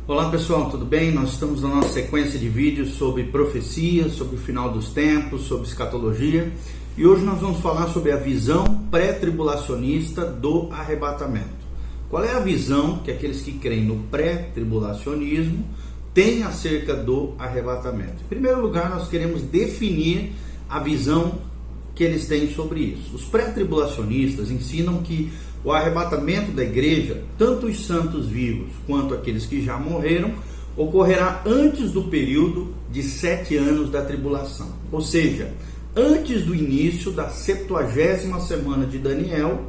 Olá pessoal, tudo bem? Nós estamos na nossa sequência de vídeos sobre profecias, sobre o final dos tempos, sobre escatologia, e hoje nós vamos falar sobre a visão pré-tribulacionista do arrebatamento. Qual é a visão que aqueles que creem no pré-tribulacionismo têm acerca do arrebatamento? Em primeiro lugar, nós queremos definir a visão que eles têm sobre isso. Os pré-tribulacionistas ensinam que o arrebatamento da igreja, tanto os santos vivos quanto aqueles que já morreram, ocorrerá antes do período de 7 anos da tribulação. Ou seja, antes do início da 70ª semana de Daniel,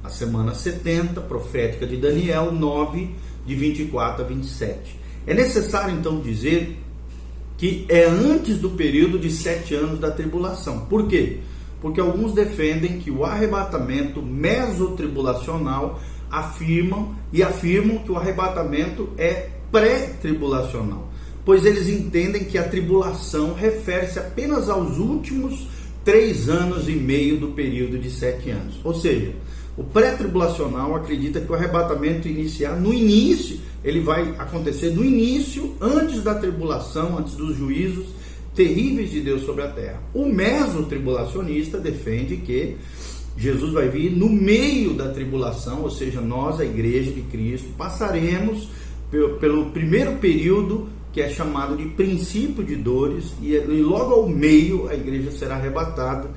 a semana 70, profética de Daniel 9, de 24 a 27. É necessário então dizer que é antes do período de 7 anos da tribulação. Por quê? Porque alguns defendem que o arrebatamento mesotribulacional afirmam que o arrebatamento é pré-tribulacional, pois eles entendem que a tribulação refere-se apenas aos últimos 3 anos e meio do período de 7 anos. Ou seja, o pré-tribulacional acredita que o arrebatamento ele vai acontecer no início, antes da tribulação, antes dos juízos terríveis de Deus sobre a terra. O mesotribulacionista defende que Jesus vai vir no meio da tribulação, ou seja, nós, a igreja de Cristo, passaremos pelo primeiro período, que é chamado de princípio de dores, e logo ao meio a igreja será arrebatada,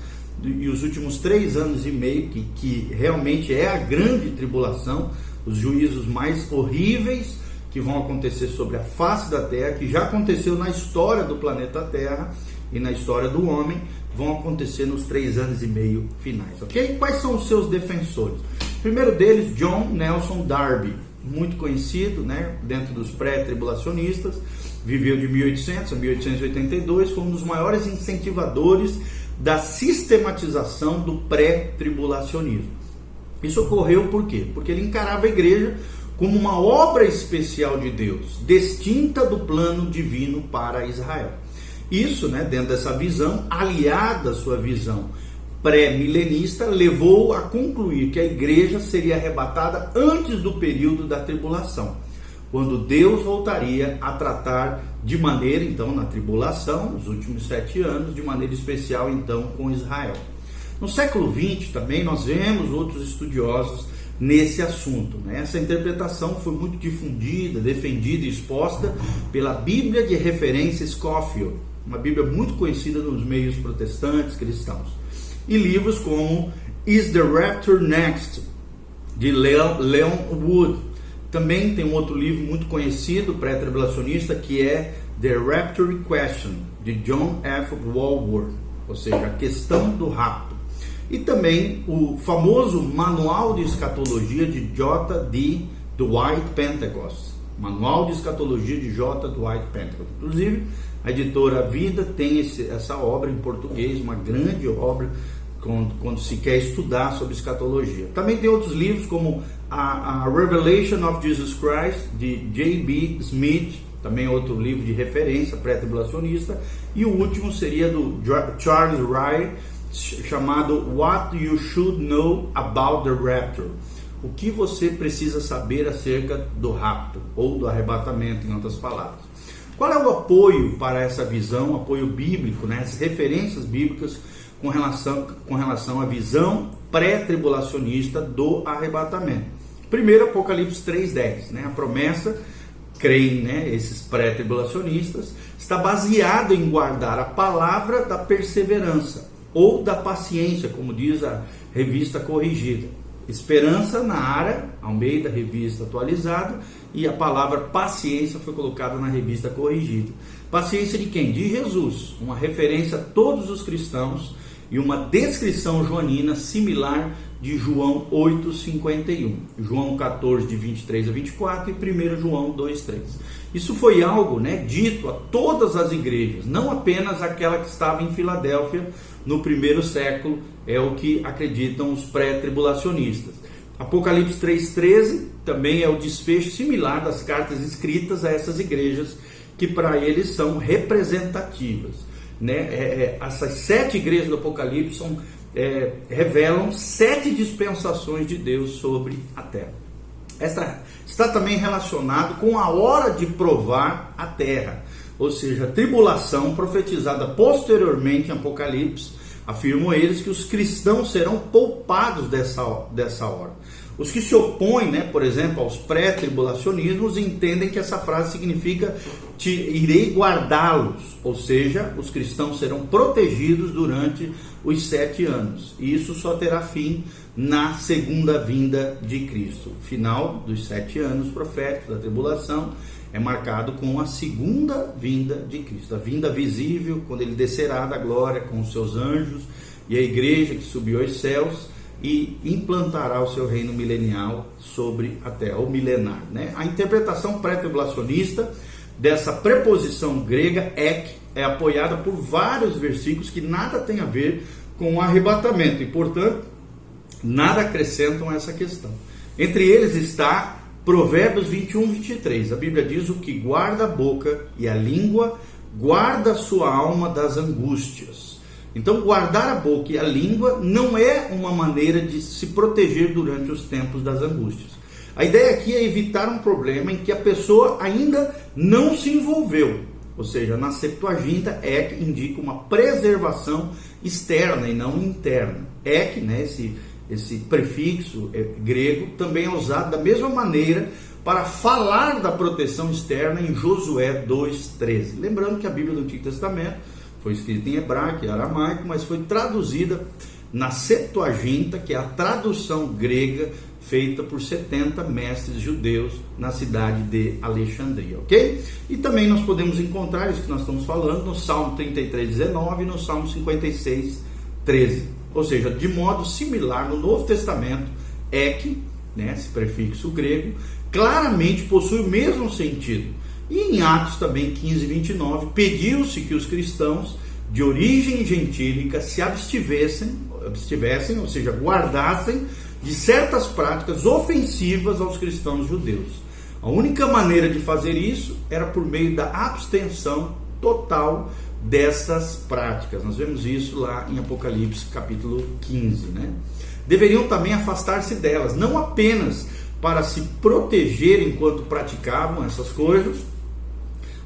e os últimos 3 anos e meio, que realmente é a grande tribulação, os juízos mais horríveis que vão acontecer sobre a face da Terra, que já aconteceu na história do planeta Terra e na história do homem, vão acontecer nos 3 anos e meio finais, ok? Quais são os seus defensores? O primeiro deles, John Nelson Darby, muito conhecido, né, dentro dos pré-tribulacionistas, viveu de 1800 a 1882, foi um dos maiores incentivadores da sistematização do pré-tribulacionismo. Isso ocorreu por quê? Porque ele encarava a igreja como uma obra especial de Deus, distinta do plano divino para Israel. Isso, né, dentro dessa visão, aliada à sua visão pré-milenista, levou a concluir que a igreja seria arrebatada antes do período da tribulação, quando Deus voltaria a tratar de maneira, então, na tribulação, nos últimos 7 anos, de maneira especial, então, com Israel. No século XX também nós vemos outros estudiosos nesse assunto, né? Essa interpretação foi muito difundida, defendida e exposta pela Bíblia de Referência Scofield, uma Bíblia muito conhecida nos meios protestantes cristãos, e livros como Is the Rapture Next, de Leon Wood. Também tem um outro livro muito conhecido, pré-tribulacionista, que é The Rapture Question, de John F. Walworth, ou seja, a questão do rapto. E também o famoso Manual de Escatologia de J. D. Dwight Pentecost. Manual de Escatologia de J. Dwight Pentecost. Inclusive, a editora Vida tem essa obra em português, uma grande obra, quando se quer estudar sobre escatologia. Também tem outros livros, como a Revelation of Jesus Christ, de J.B. Smith, também outro livro de referência pré-tribulacionista. E o último seria do Charles Rye, chamado What You Should Know About the Rapture. O que você precisa saber acerca do rapto, ou do arrebatamento, em outras palavras. Qual é o apoio para essa visão, apoio bíblico, né? As referências bíblicas com relação à visão pré-tribulacionista do arrebatamento? Primeiro, Apocalipse 3:10, né? A promessa, creem, né, esses pré-tribulacionistas, está baseada em guardar a palavra da perseverança, ou da paciência, como diz a Revista Corrigida. Esperança na Ara, Almeida, Revista Atualizada, e a palavra paciência foi colocada na Revista Corrigida. Paciência de quem? De Jesus, uma referência a todos os cristãos e uma descrição joanina similar de João 8,51, João 14, de 23 a 24 e 1 João 2,3. Isso foi algo, né, dito a todas as igrejas, não apenas aquela que estava em Filadélfia no primeiro século, é o que acreditam os pré-tribulacionistas. Apocalipse 3,13 também é o desfecho similar das cartas escritas a essas igrejas, que para eles são representativas, né? Essas 7 igrejas do Apocalipse revelam 7 dispensações de Deus sobre a terra. está também relacionado com a hora de provar a terra, ou seja, a tribulação profetizada posteriormente em Apocalipse. Afirmam eles que os cristãos serão poupados dessa hora. Os que se opõem, por exemplo, aos pré-tribulacionismos, entendem que essa frase significa irei guardá-los, ou seja, os cristãos serão protegidos durante os 7 anos. E isso só terá fim na segunda vinda de Cristo. O final dos 7 anos proféticos da tribulação é marcado com a segunda vinda de Cristo, a vinda visível, quando ele descerá da glória com os seus anjos e a igreja que subiu aos céus e implantará o seu reino milenial sobre a terra, ou milenar. A interpretação pré-tribulacionista dessa preposição grega ek é apoiada por vários versículos que nada tem a ver com o arrebatamento e, portanto, nada acrescentam a essa questão. Entre eles está Provérbios 21, 23. A Bíblia diz: o que guarda a boca e a língua, guarda a sua alma das angústias. Então, guardar a boca e a língua não é uma maneira de se proteger durante os tempos das angústias. A ideia aqui é evitar um problema em que a pessoa ainda não se envolveu. Ou seja, na Septuaginta, ek indica uma preservação externa e não interna. Ek, esse prefixo grego, também é usado da mesma maneira para falar da proteção externa em Josué 2,13. Lembrando que a Bíblia do Antigo Testamento foi escrita em hebraico e aramaico, mas foi traduzida na Septuaginta, que é a tradução grega feita por 70 mestres judeus na cidade de Alexandria, ok? E também nós podemos encontrar isso que nós estamos falando no Salmo 33:19 e no Salmo 56:13. Ou seja, de modo similar, no Novo Testamento, ek, esse prefixo grego, claramente possui o mesmo sentido. E em Atos também 15:29, pediu-se que os cristãos de origem gentílica se abstivessem, ou seja, guardassem de certas práticas ofensivas aos cristãos judeus. A única maneira de fazer isso era por meio da abstenção total dessas práticas. Nós vemos isso lá em Apocalipse capítulo 15. Deveriam também afastar-se delas, não apenas para se proteger enquanto praticavam essas coisas,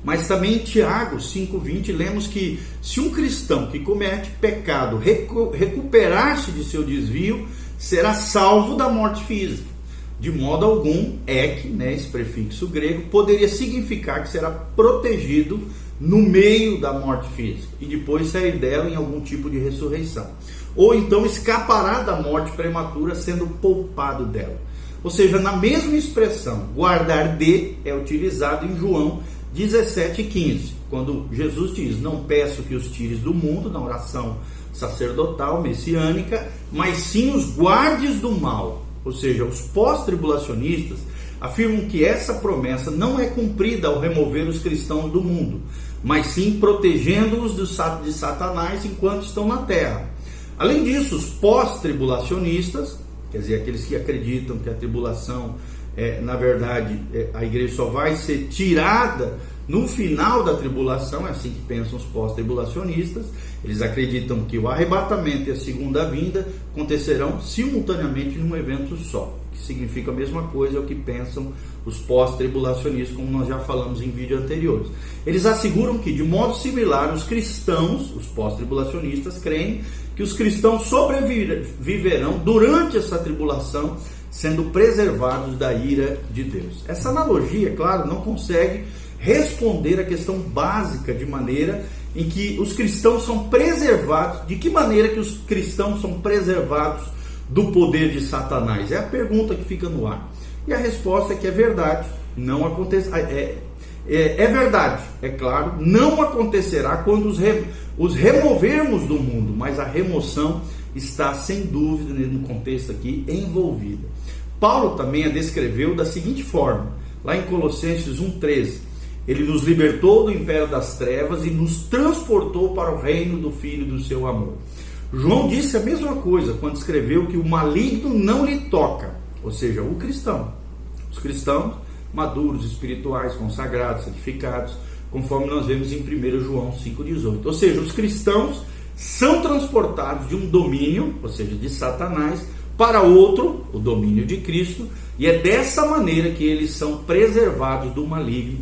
mas também em Tiago 5:20 lemos que se um cristão que comete pecado recuperar-se de seu desvio, será salvo da morte física. De modo algum, ek, esse prefixo grego, poderia significar que será protegido no meio da morte física e depois sair dela em algum tipo de ressurreição. Ou então escapará da morte prematura sendo poupado dela. Ou seja, na mesma expressão, guardar de é utilizado em João 17:15, quando Jesus diz: não peço que os tires do mundo, na oração sacerdotal, messiânica, mas sim os guardes do mal. Ou seja, os pós-tribulacionistas afirmam que essa promessa não é cumprida ao remover os cristãos do mundo, mas sim protegendo-os de Satanás enquanto estão na terra. Além disso, os pós-tribulacionistas, quer dizer, aqueles que acreditam que a tribulação, na verdade, a igreja só vai ser tirada no final da tribulação, é assim que pensam os pós-tribulacionistas. Eles acreditam que o arrebatamento e a segunda vinda acontecerão simultaneamente num evento só, que significa a mesma coisa, é o que pensam os pós-tribulacionistas, como nós já falamos em vídeos anteriores. Eles asseguram que, de modo similar, os cristãos, os pós-tribulacionistas, creem que os cristãos sobreviverão durante essa tribulação, sendo preservados da ira de Deus. Essa analogia, claro, não consegue responder a questão básica de maneira em que os cristãos são preservados. De que maneira que os cristãos são preservados do poder de Satanás? É a pergunta que fica no ar. E a resposta é que é verdade, não acontece. É verdade, é claro, não acontecerá quando os removermos do mundo, mas a remoção está sem dúvida no contexto aqui envolvida. Paulo também a descreveu da seguinte forma, lá em Colossenses 1:13. Ele nos libertou do império das trevas e nos transportou para o reino do Filho do seu amor. João disse a mesma coisa quando escreveu que o maligno não lhe toca, ou seja, o cristão. Os cristãos maduros, espirituais, consagrados, santificados, conforme nós vemos em 1 João 5,18. Ou seja, os cristãos são transportados de um domínio, ou seja, de Satanás, para outro, o domínio de Cristo, E é dessa maneira que eles são preservados do maligno.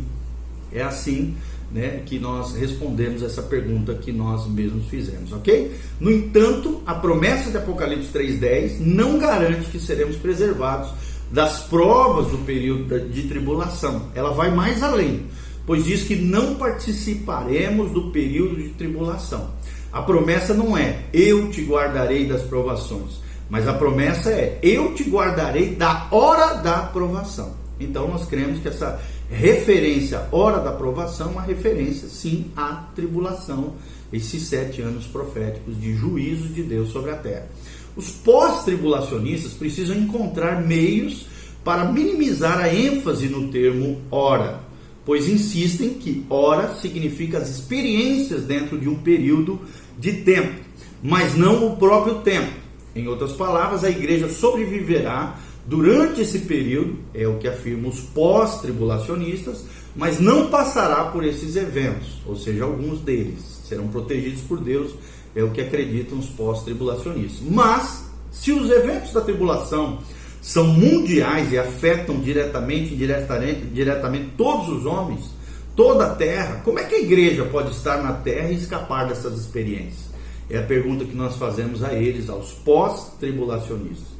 É assim, né, que nós respondemos essa pergunta que nós mesmos fizemos, ok? No entanto, a promessa de Apocalipse 3:10 não garante que seremos preservados das provas do período de tribulação. Ela vai mais além, pois diz que não participaremos do período de tribulação. A promessa não é: eu te guardarei das provações, mas a promessa é: eu te guardarei da hora da provação. Então nós cremos que essa referência hora da provação é uma referência sim à tribulação, esses 7 anos proféticos de juízo de Deus sobre a terra. Os pós-tribulacionistas precisam encontrar meios para minimizar a ênfase no termo hora, pois insistem que hora significa as experiências dentro de um período de tempo, mas não o próprio tempo. Em outras palavras, a igreja sobreviverá durante esse período, é o que afirmam os pós-tribulacionistas, mas não passará por esses eventos, ou seja, alguns deles serão protegidos por Deus, é o que acreditam os pós-tribulacionistas. Mas, se os eventos da tribulação são mundiais e afetam diretamente e indiretamente todos os homens, toda a terra, como é que a igreja pode estar na terra e escapar dessas experiências? É a pergunta que nós fazemos a eles, aos pós-tribulacionistas.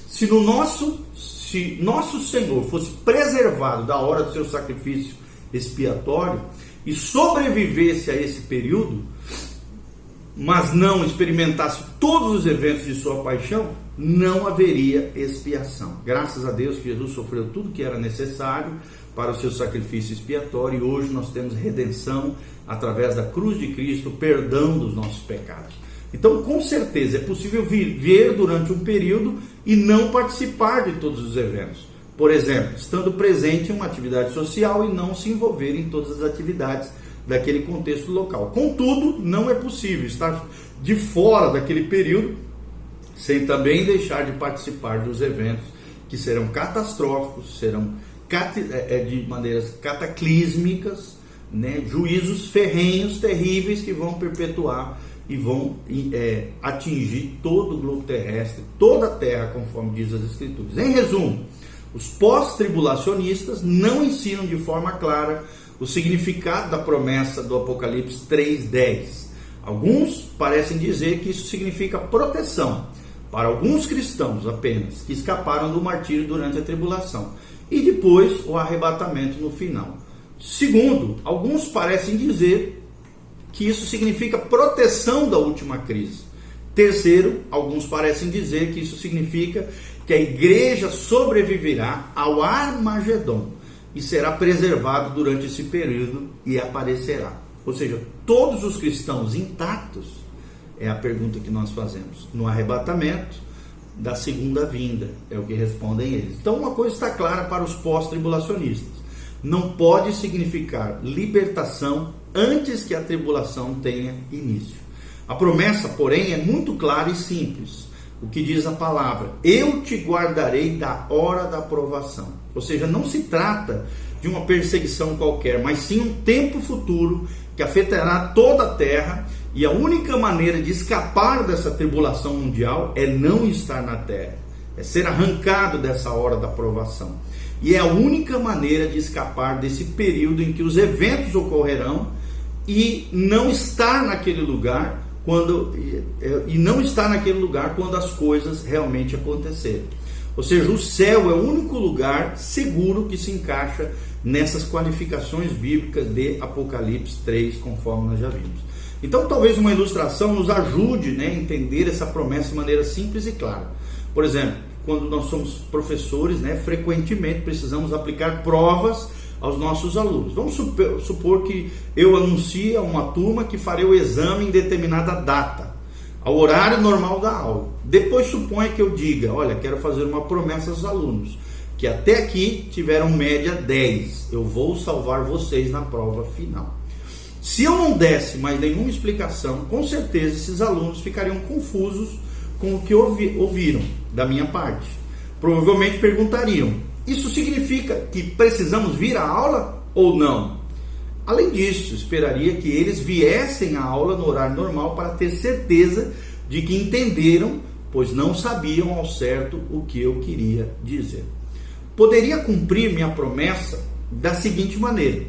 Se nosso Senhor fosse preservado da hora do seu sacrifício expiatório e sobrevivesse a esse período, mas não experimentasse todos os eventos de sua paixão, não haveria expiação. Graças a Deus que Jesus sofreu tudo que era necessário para o seu sacrifício expiatório, e hoje nós temos redenção através da cruz de Cristo, perdão dos nossos pecados. Então, com certeza, é possível viver durante um período e não participar de todos os eventos. Por exemplo, estando presente em uma atividade social e não se envolver em todas as atividades daquele contexto local. Contudo, não é possível estar de fora daquele período sem também deixar de participar dos eventos que serão catastróficos, serão de maneiras cataclísmicas, né? Juízos ferrenhos, terríveis, que vão perpetuar e vão atingir todo o globo terrestre, toda a terra, conforme diz as Escrituras. Em resumo, os pós-tribulacionistas não ensinam de forma clara o significado da promessa do Apocalipse 3:10. Alguns parecem dizer que isso significa proteção para alguns cristãos apenas, que escaparam do martírio durante a tribulação, e depois o arrebatamento no final. Segundo, alguns parecem dizer que isso significa proteção da última crise. Terceiro, alguns parecem dizer que isso significa que a igreja sobreviverá ao Armagedon e será preservado durante esse período e aparecerá. Ou seja, todos os cristãos intactos, é a pergunta que nós fazemos, no arrebatamento da segunda vinda, é o que respondem eles. Então uma coisa está clara para os pós-tribulacionistas: não pode significar libertação antes que a tribulação tenha início. A promessa, porém, é muito clara e simples. O que diz a palavra: eu te guardarei da hora da provação. Ou seja, não se trata de uma perseguição qualquer, mas sim um tempo futuro que afetará toda a terra, e a única maneira de escapar dessa tribulação mundial é não estar na terra, é ser arrancado dessa hora da provação. E é a única maneira de escapar desse período em que os eventos ocorrerão e não estar naquele lugar quando as coisas realmente acontecerem. Ou seja, o céu é o único lugar seguro que se encaixa nessas qualificações bíblicas de Apocalipse 3, conforme nós já vimos. Então, talvez uma ilustração nos ajude, a entender essa promessa de maneira simples e clara. Por exemplo, quando nós somos professores, frequentemente precisamos aplicar provas aos nossos alunos. Vamos supor que eu anuncie a uma turma que farei o exame em determinada data, ao horário normal da aula. Depois suponha que eu diga: olha, quero fazer uma promessa aos alunos, que até aqui tiveram média 10, eu vou salvar vocês na prova final. Se eu não desse mais nenhuma explicação, com certeza esses alunos ficariam confusos com o que ouviram da minha parte. Provavelmente perguntariam: isso significa que precisamos vir à aula ou não? Além disso, esperaria que eles viessem à aula no horário normal para ter certeza de que entenderam, pois não sabiam ao certo o que eu queria dizer. poderia cumprir minha promessa da seguinte maneira: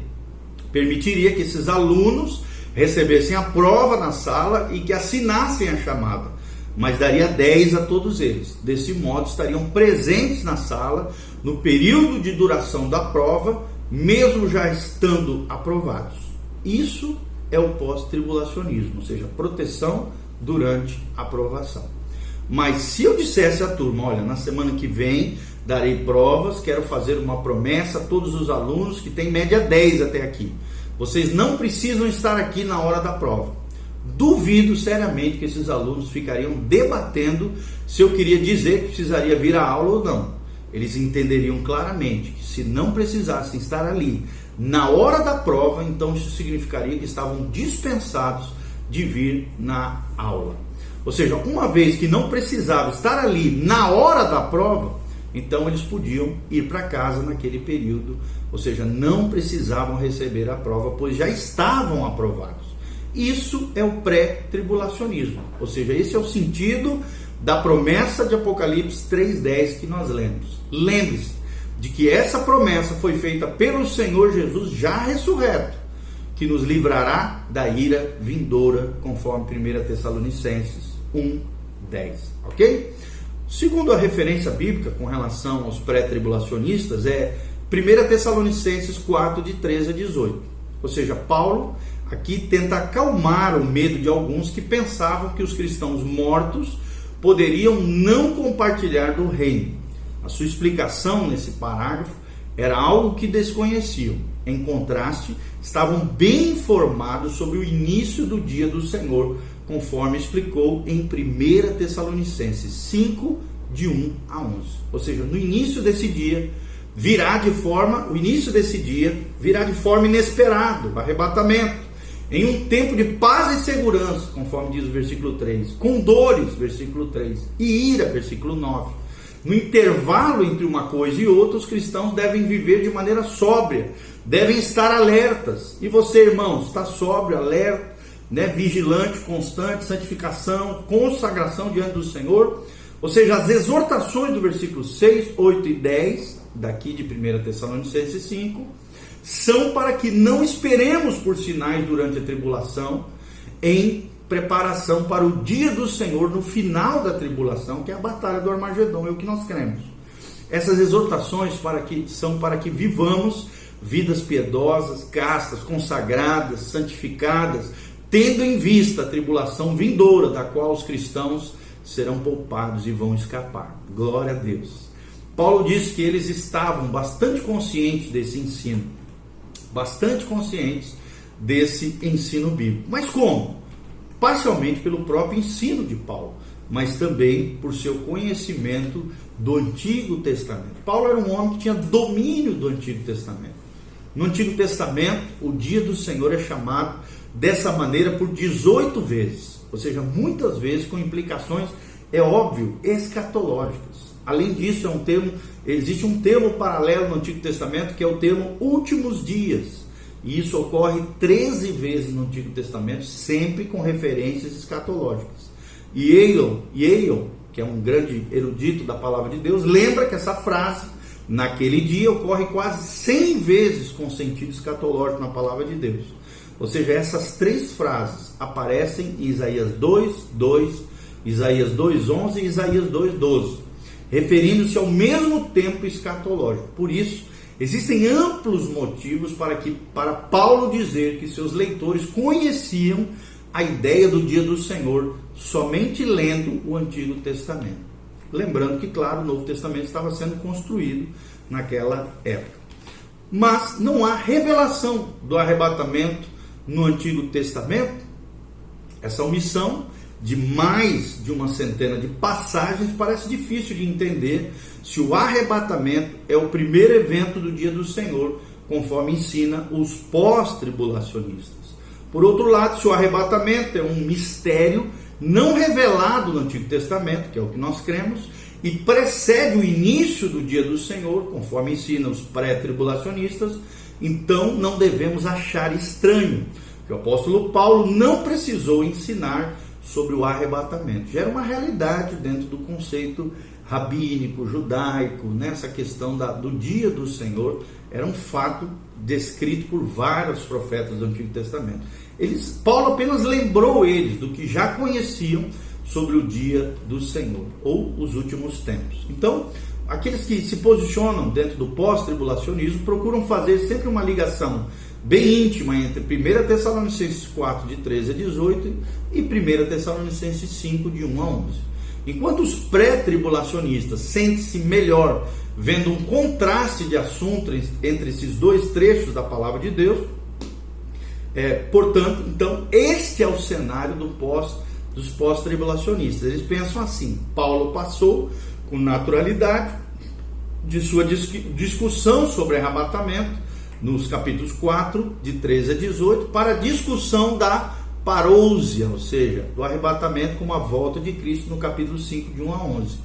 permitiria que esses alunos recebessem a prova na sala e que assinassem a chamada, mas daria 10 a todos eles. Desse modo, estariam presentes na sala no período de duração da prova, mesmo já estando aprovados. Isso é o pós-tribulacionismo, ou seja, proteção durante a aprovação. Mas se eu dissesse à turma: olha, na semana que vem darei provas, quero fazer uma promessa a todos os alunos que têm média 10 até aqui, vocês não precisam estar aqui na hora da prova. Duvido seriamente que esses alunos ficariam debatendo se eu queria dizer que precisaria vir à aula ou não. Eles entenderiam claramente que se não precisassem estar ali na hora da prova, então isso significaria que estavam dispensados de vir na aula. Ou seja, uma vez que não precisava estar ali na hora da prova, então eles podiam ir para casa naquele período, ou seja, não precisavam receber a prova, pois já estavam aprovados. Isso é o pré-tribulacionismo, ou seja, esse é o sentido da promessa de Apocalipse 3:10 que nós lemos. Lembre-se de que essa promessa foi feita pelo Senhor Jesus já ressurreto, que nos livrará da ira vindoura, conforme 1 Tessalonicenses 1:10, ok? Segundo a referência bíblica com relação aos pré-tribulacionistas é 1 Tessalonicenses 4, de 13 a 18. Ou seja, Paulo aqui tenta acalmar o medo de alguns que pensavam que os cristãos mortos poderiam não compartilhar do reino. A sua explicação nesse parágrafo era algo que desconheciam. Em contraste, estavam bem informados sobre o início do dia do Senhor, conforme explicou em 1 Tessalonicenses 5, de 1 a 11. Ou seja, no início desse dia, o início desse dia virá de forma inesperada, o arrebatamento, em um tempo de paz e segurança, conforme diz o versículo 3, com dores, versículo 3, e ira, versículo 9. No intervalo entre uma coisa e outra, os cristãos devem viver de maneira sóbria, devem estar alertas. E você, irmãos, está sóbrio, alerta, vigilante, constante, santificação, consagração diante do Senhor. Ou seja, as exortações do versículo 6, 8 e 10, daqui de 1 Tessalonicenses 5, são para que não esperemos por sinais durante a tribulação, em preparação para o dia do Senhor no final da tribulação, que é a batalha do Armagedon, é o que nós cremos. Essas exortações são para que vivamos vidas piedosas, castas, consagradas, santificadas, tendo em vista a tribulação vindoura, da qual os cristãos serão poupados e vão escapar. Glória a Deus. Paulo diz que eles estavam bastante conscientes desse ensino, bastante conscientes desse ensino bíblico. Mas como? Parcialmente pelo próprio ensino de Paulo, mas também por seu conhecimento do Antigo Testamento. Paulo era um homem que tinha domínio do Antigo Testamento. No Antigo Testamento, o dia do Senhor é chamado dessa maneira por 18 vezes, ou seja, muitas vezes com implicações, é óbvio, escatológicas. Além disso, existe um termo paralelo no Antigo Testamento, que é o termo últimos dias. E isso ocorre 13 vezes no Antigo Testamento, sempre com referências escatológicas. E Yale, que é um grande erudito da palavra de Deus, lembra que essa frase, naquele dia, ocorre quase 100 vezes com sentido escatológico na palavra de Deus. Ou seja, essas três frases aparecem em Isaías 2:2, Isaías 2:11 e Isaías 2:12, referindo-se ao mesmo tempo escatológico. Por isso, existem amplos motivos para Paulo dizer que seus leitores conheciam a ideia do dia do Senhor somente lendo o Antigo Testamento. Lembrando que, claro, o Novo Testamento estava sendo construído naquela época. Mas não há revelação do arrebatamento no Antigo Testamento. Essa omissão de mais de uma centena de passagens parece difícil de entender se o arrebatamento é o primeiro evento do dia do Senhor, conforme ensina os pós-tribulacionistas. Por outro lado, se o arrebatamento é um mistério não revelado no Antigo Testamento, que é o que nós cremos, e precede o início do dia do Senhor, conforme ensinam os pré-tribulacionistas, então não devemos achar estranho que o apóstolo Paulo não precisou ensinar sobre o arrebatamento. Já era uma realidade dentro do conceito rabínico, judaico, nessa questão do dia do Senhor, era um fato descrito por vários profetas do Antigo Testamento. Paulo apenas lembrou eles do que já conheciam sobre o dia do Senhor, ou os últimos tempos. Então, aqueles que se posicionam dentro do pós-tribulacionismo procuram fazer sempre uma ligação bem íntima entre 1 Tessalonicenses 4, de 13 a 18, e 1 Tessalonicenses 5, de 1 a 11. Enquanto os pré-tribulacionistas sentem-se melhor vendo um contraste de assuntos entre esses dois trechos da palavra de Deus, portanto, então, este é o cenário dos pós-tribulacionistas. Eles pensam assim: Paulo passou com naturalidade de sua discussão sobre arrebatamento nos capítulos 4, de 13 a 18, para a discussão da parousia, ou seja, do arrebatamento como a volta de Cristo, no capítulo 5, de 1 a 11.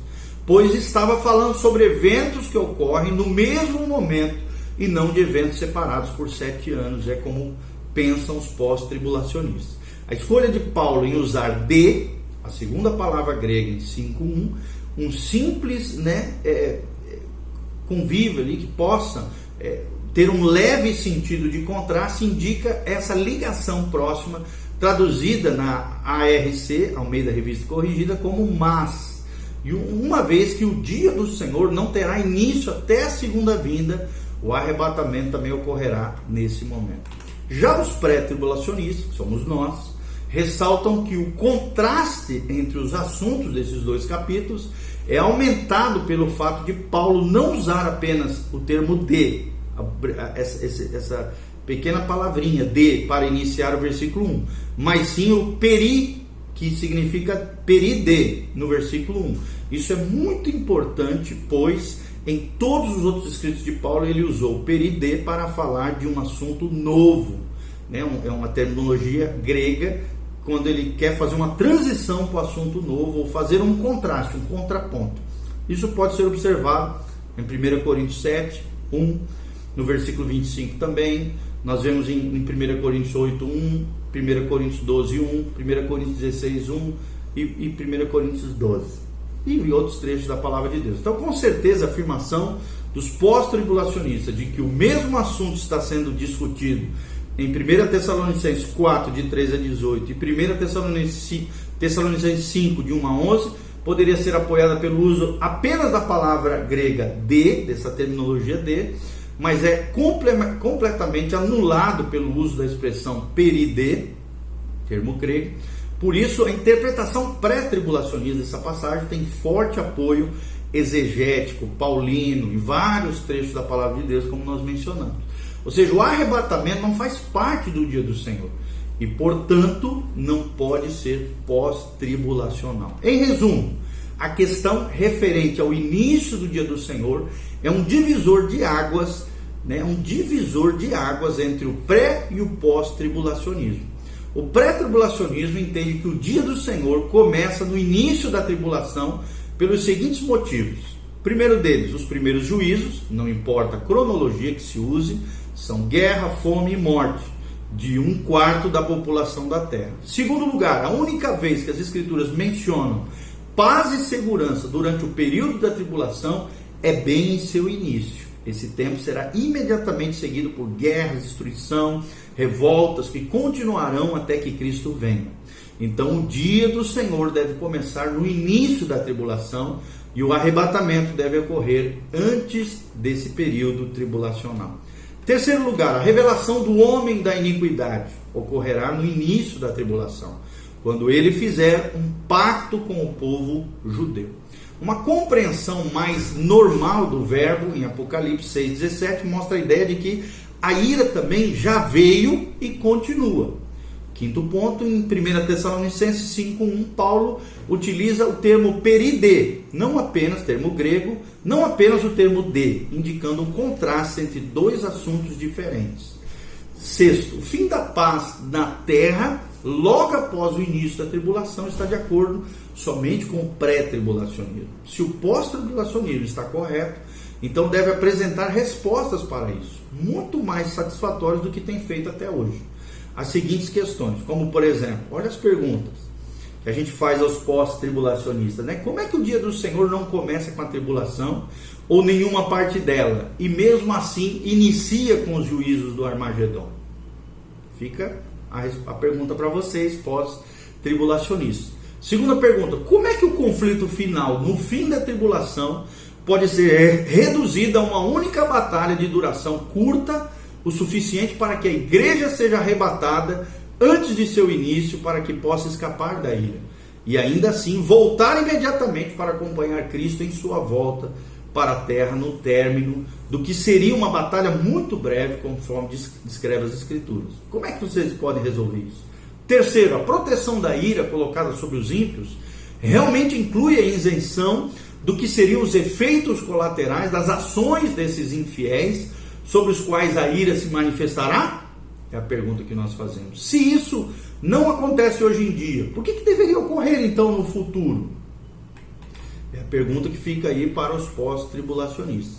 Pois estava falando sobre eventos que ocorrem no mesmo momento e não de eventos separados por 7 anos, é como pensam os pós-tribulacionistas. A escolha de Paulo em usar de, a segunda palavra grega em 5.1, um simples convívio ali que possa ter um leve sentido de contraste, indica essa ligação próxima, traduzida na ARC, Almeida Revista Corrigida, como mas. E uma vez que o dia do Senhor não terá início até a segunda vinda, o arrebatamento também ocorrerá nesse momento. Já os pré-tribulacionistas, que somos nós, ressaltam que o contraste entre os assuntos desses dois capítulos é aumentado pelo fato de Paulo não usar apenas o termo de, essa pequena palavrinha de, para iniciar o versículo 1, mas sim o peri, que significa peride, no versículo 1. Isso é muito importante, pois em todos os outros escritos de Paulo ele usou o peride para falar de um assunto novo, né? É uma terminologia grega, quando ele quer fazer uma transição para o assunto novo, ou fazer um contraste, um contraponto. Isso pode ser observado em 1 Coríntios 7, 1, no versículo 25 também. Nós vemos em 1 Coríntios 8, 1, 1 Coríntios 12, 1, 1 Coríntios 16, 1 e 1 Coríntios 12. E em outros trechos da palavra de Deus. Então, com certeza, a afirmação dos pós-tribulacionistas de que o mesmo assunto está sendo discutido em 1 Tessalonicenses 4, de 13 a 18, e 1 Tessalonicenses 5, de 1 a 11, poderia ser apoiada pelo uso apenas da palavra grega de, dessa terminologia de, mas é completamente anulado pelo uso da expressão peride, termo grego. Por isso, a interpretação pré-tribulacionista dessa passagem tem forte apoio exegético, paulino, em vários trechos da palavra de Deus, como nós mencionamos. Ou seja, o arrebatamento não faz parte do dia do Senhor e, portanto, não pode ser pós-tribulacional. Em resumo, a questão referente ao início do dia do Senhor é um divisor de águas, um divisor de águas entre o pré e o pós-tribulacionismo. O pré-tribulacionismo entende que o dia do Senhor começa no início da tribulação pelos seguintes motivos. Primeiro deles, os primeiros juízos, não importa a cronologia que se use, são guerra, fome e morte de 1/4 da população da terra. Segundo lugar, a única vez que as escrituras mencionam paz e segurança durante o período da tribulação é bem em seu início. Esse tempo será imediatamente seguido por guerras, destruição, revoltas que continuarão até que Cristo venha. Então o dia do Senhor deve começar no início da tribulação e o arrebatamento deve ocorrer antes desse período tribulacional. Terceiro lugar, a revelação do homem da iniquidade ocorrerá no início da tribulação, quando ele fizer um pacto com o povo judeu. Uma compreensão mais normal do verbo em Apocalipse 6,17 mostra a ideia de que a ira também já veio e continua. Quinto ponto, em 1 Tessalonicenses 5,1, Paulo utiliza o termo peride, não apenas termo grego, não apenas o termo de, indicando um contraste entre dois assuntos diferentes. Sexto, o fim da paz na terra, logo após o início da tribulação, está de acordo somente com o pré-tribulacionismo. Se o pós-tribulacionismo está correto, então deve apresentar respostas para isso, muito mais satisfatórias do que tem feito até hoje. As seguintes questões, como por exemplo, olha as perguntas: que a gente faz aos pós-tribulacionistas, né? Como é que o dia do Senhor não começa com a tribulação ou nenhuma parte dela, e mesmo assim inicia com os juízos do Armagedon? Fica a pergunta para vocês, pós-tribulacionistas. Segunda pergunta: como é que o conflito final, no fim da tribulação, pode ser reduzido a uma única batalha de duração curta, o suficiente para que a igreja seja arrebatada antes de seu início, para que possa escapar da ira, e ainda assim voltar imediatamente para acompanhar Cristo em sua volta para a terra, no término do que seria uma batalha muito breve, conforme descreve as Escrituras? Como é que vocês podem resolver isso? Terceiro, a proteção da ira colocada sobre os ímpios realmente inclui a isenção do que seriam os efeitos colaterais das ações desses infiéis, sobre os quais a ira se manifestará? É a pergunta que nós fazemos. Se isso não acontece hoje em dia, por que deveria ocorrer então no futuro? É a pergunta que fica aí para os pós-tribulacionistas.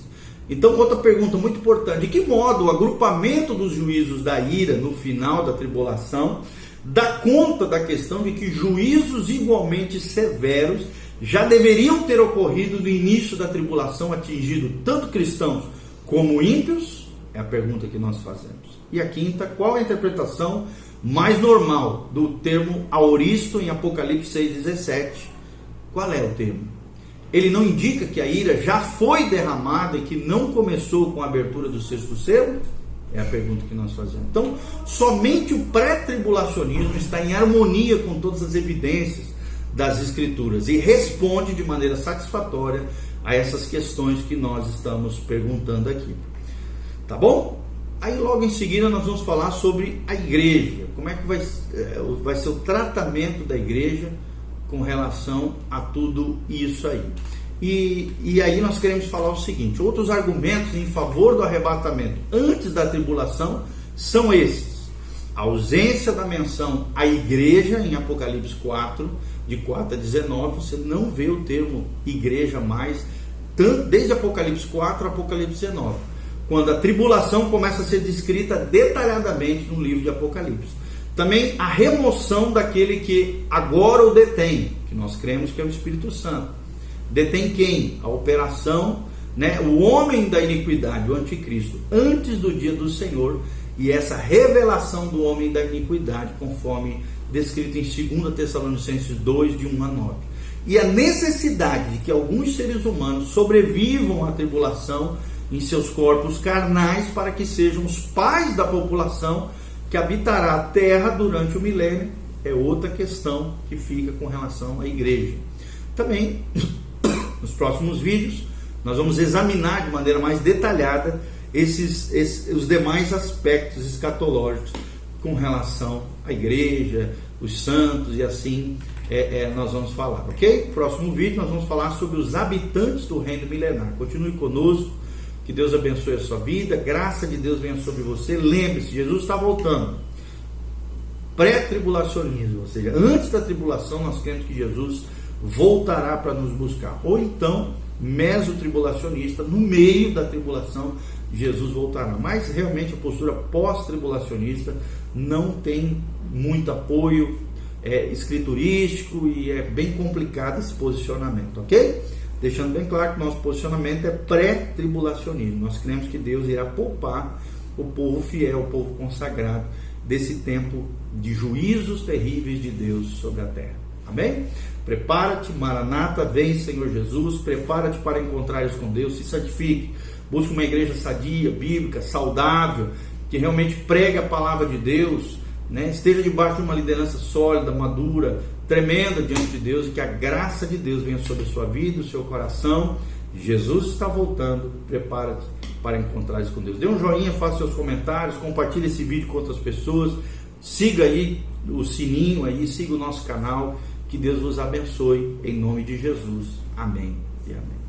Então, outra pergunta muito importante: de que modo o agrupamento dos juízos da ira no final da tribulação dá conta da questão de que juízos igualmente severos já deveriam ter ocorrido no início da tribulação, atingindo tanto cristãos como ímpios? É a pergunta que nós fazemos. E a quinta: qual a interpretação mais normal do termo auristo em Apocalipse 6,17? Qual é o termo? Ele não indica que a ira já foi derramada e que não começou com a abertura do sexto selo? É a pergunta que nós fazemos. Então, somente o pré-tribulacionismo está em harmonia com todas as evidências das Escrituras e responde de maneira satisfatória a essas questões que nós estamos perguntando aqui. Tá bom? Aí logo em seguida nós vamos falar sobre a igreja. Como é que vai ser o tratamento da igreja com relação a tudo isso aí. E aí nós queremos falar o seguinte: outros argumentos em favor do arrebatamento antes da tribulação são esses: a ausência da menção à igreja em Apocalipse 4, de 4 a 19, você não vê o termo igreja mais, desde Apocalipse 4 a Apocalipse 19, quando a tribulação começa a ser descrita detalhadamente no livro de Apocalipse. Também a remoção daquele que agora o detém, que nós cremos que é o Espírito Santo. Detém quem? A operação, né? O homem da iniquidade, o anticristo, antes do dia do Senhor, e essa revelação do homem da iniquidade, conforme descrito em 2 Tessalonicenses 2, de 1 a 9. E a necessidade de que alguns seres humanos sobrevivam à tribulação em seus corpos carnais, para que sejam os pais da população que habitará a terra durante o milênio, é outra questão que fica com relação à igreja. Também, nos próximos vídeos, nós vamos examinar de maneira mais detalhada os demais aspectos escatológicos com relação à igreja, os santos, e assim nós vamos falar, ok? Próximo vídeo nós vamos falar sobre os habitantes do reino milenar. Continue conosco. Que Deus abençoe a sua vida, graça de Deus venha sobre você. Lembre-se, Jesus está voltando. Pré-tribulacionismo, ou seja, antes da tribulação, nós cremos que Jesus voltará para nos buscar. Ou então, mesotribulacionista, no meio da tribulação, Jesus voltará. Mas realmente a postura pós-tribulacionista não tem muito apoio escriturístico, e é bem complicado esse posicionamento, ok? Deixando bem claro que nosso posicionamento é pré-tribulacionismo. Nós cremos que Deus irá poupar o povo fiel, o povo consagrado, desse tempo de juízos terríveis de Deus sobre a terra. Amém? Prepara-te, Maranata, vem Senhor Jesus. Prepara-te para encontrares com Deus. Se santifique. Busque uma igreja sadia, bíblica, saudável, que realmente pregue a palavra de Deus, né? Esteja debaixo de uma liderança sólida, madura, tremenda diante de Deus, e que a graça de Deus venha sobre a sua vida, o seu coração. Jesus está voltando. Prepara-te para encontrar com Deus. Dê um joinha, faça seus comentários, compartilhe esse vídeo com outras pessoas, siga aí o sininho aí, siga o nosso canal. Que Deus vos abençoe em nome de Jesus. Amém e amém.